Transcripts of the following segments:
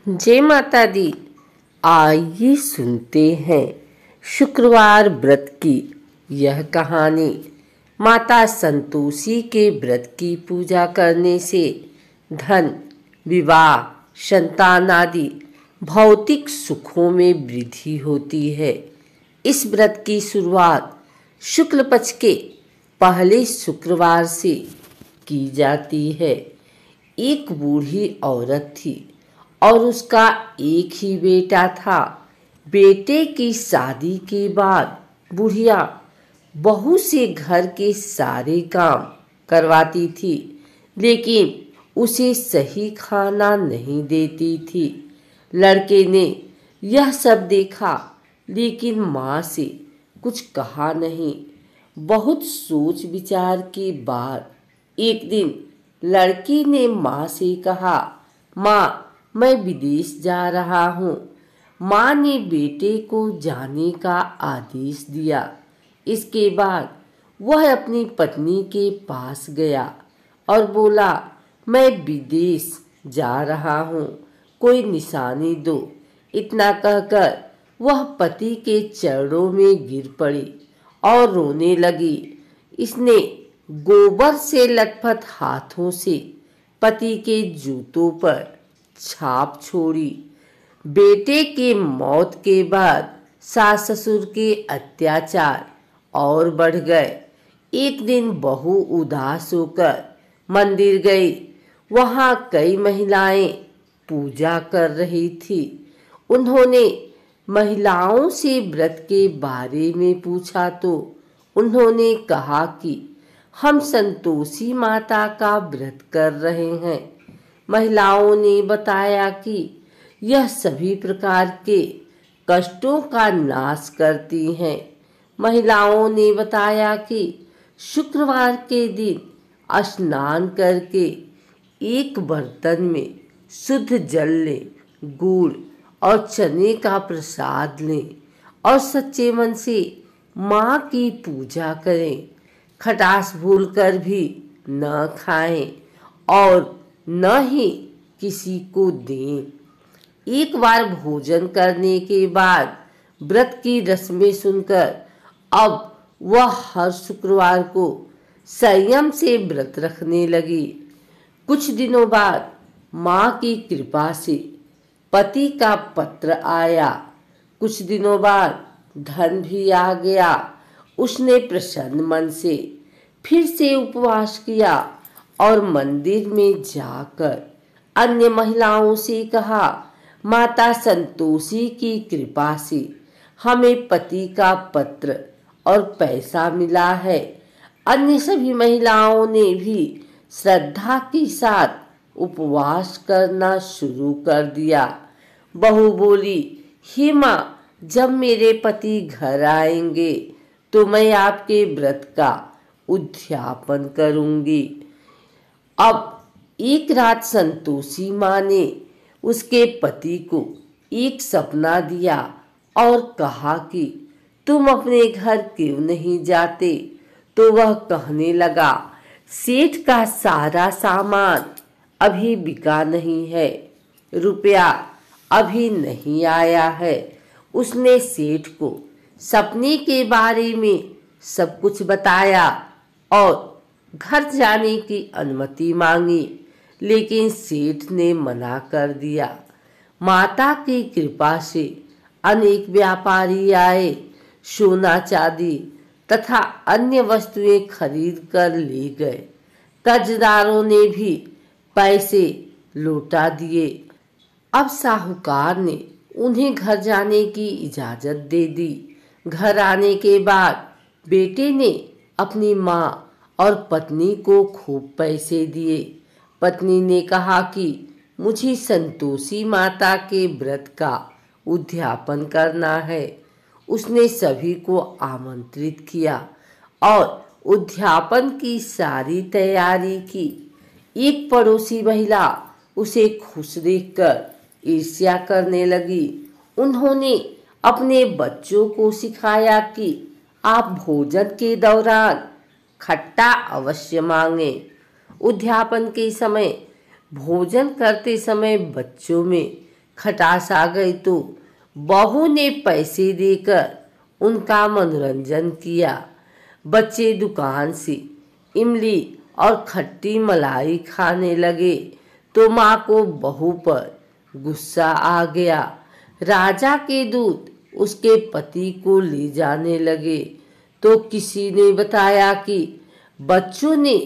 जय माता दी। आइए सुनते हैं शुक्रवार व्रत की यह कहानी। माता संतोषी के व्रत की पूजा करने से धन, विवाह, संतान आदि भौतिक सुखों में वृद्धि होती है। इस व्रत की शुरुआत शुक्ल पक्ष के पहले शुक्रवार से की जाती है। एक बूढ़ी औरत थी और उसका एक ही बेटा था। बेटे की शादी के बाद बुढ़िया बहू से घर के सारे काम करवाती थी, लेकिन उसे सही खाना नहीं देती थी। लड़के ने यह सब देखा, लेकिन माँ से कुछ कहा नहीं। बहुत सोच विचार के बाद एक दिन लड़की ने माँ से कहा, माँ, मैं विदेश जा रहा हूँ। माँ ने बेटे को जाने का आदेश दिया। इसके बाद वह अपनी पत्नी के पास गया और बोला, मैं विदेश जा रहा हूँ, कोई निशानी दो। इतना कहकर वह पति के चरणों में गिर पड़ी और रोने लगी। इसने गोबर से लथपथ हाथों से पति के जूतों पर छाप छोड़ी। बेटे के मौत के बाद सास ससुर के अत्याचार और बढ़ गए। एक दिन बहू उदास होकर मंदिर गई। वहां कई महिलाएं पूजा कर रही थी। उन्होंने महिलाओं से व्रत के बारे में पूछा तो उन्होंने कहा कि हम संतोषी माता का व्रत कर रहे हैं। महिलाओं ने बताया कि यह सभी प्रकार के कष्टों का नाश करती हैं। महिलाओं ने बताया कि शुक्रवार के दिन स्नान करके एक बर्तन में शुद्ध जल लें, गुड़ और चने का प्रसाद लें और सच्चे मन से माँ की पूजा करें। खटास भूलकर भी न खाएं और न ही किसी को दें। एक बार भोजन करने के बाद व्रत की रस्में सुनकर अब वह हर शुक्रवार को संयम से व्रत रखने लगी। कुछ दिनों बाद माँ की कृपा से पति का पत्र आया। कुछ दिनों बाद धन भी आ गया। उसने प्रसन्न मन से फिर से उपवास किया और मंदिर में जाकर अन्य महिलाओं से कहा, माता संतोषी की कृपा से हमें पति का पत्र और पैसा मिला है। अन्य सभी महिलाओं ने भी श्रद्धा के साथ उपवास करना शुरू कर दिया। बहू बोली, हे माँ, जब मेरे पति घर आएंगे तो मैं आपके व्रत का उद्यापन करूंगी। अब एक रात संतोषी माँ ने उसके पति को एक सपना दिया और कहा कि तुम अपने घर क्यों नहीं जाते। तो वह कहने लगा, सेठ का सारा सामान अभी बिका नहीं है, रुपया अभी नहीं आया है। उसने सेठ को सपने के बारे में सब कुछ बताया और घर जाने की अनुमति मांगी, लेकिन सेठ ने मना कर दिया। माता की कृपा से अनेक व्यापारी आए, सोना चांदी तथा अन्य वस्तुएं खरीद कर ले गए। कर्जदारों ने भी पैसे लौटा दिए। अब साहूकार ने उन्हें घर जाने की इजाजत दे दी। घर आने के बाद बेटे ने अपनी माँ और पत्नी को खूब पैसे दिए। पत्नी ने कहा कि मुझे संतोषी माता के व्रत का उद्यापन करना है। उसने सभी को आमंत्रित किया और उद्यापन की सारी तैयारी की। एक पड़ोसी महिला उसे खुश देखकर ईर्ष्या करने लगी। उन्होंने अपने बच्चों को सिखाया कि आप भोजन के दौरान खट्टा अवश्य मांगें। उद्यापन के समय भोजन करते समय बच्चों में खटास आ गई तो बहू ने पैसे देकर उनका मनोरंजन किया। बच्चे दुकान से इमली और खट्टी मलाई खाने लगे तो माँ को बहू पर गुस्सा आ गया। राजा के दूत उसके पति को ले जाने लगे तो किसी ने बताया कि बच्चों ने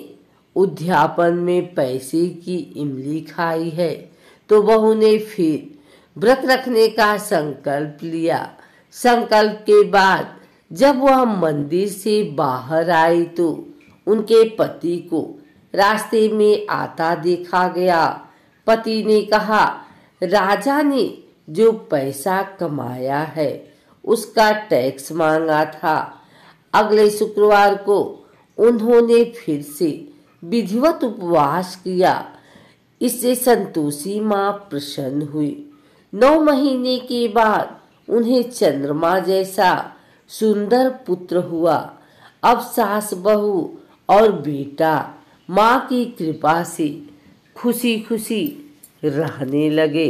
उद्यापन में पैसे की इमली खाई है। तो बहू ने फिर व्रत रखने का संकल्प लिया। संकल्प के बाद जब वह मंदिर से बाहर आई तो उनके पति को रास्ते में आता देखा गया। पति ने कहा, राजा ने जो पैसा कमाया है उसका टैक्स मांगा था। अगले शुक्रवार को उन्होंने फिर से विधिवत उपवास किया। इससे संतोषी माँ प्रसन्न हुई। 9 महीने के बाद उन्हें चंद्रमा जैसा सुंदर पुत्र हुआ। अब सास बहू और बेटा माँ की कृपा से खुशी खुशी रहने लगे।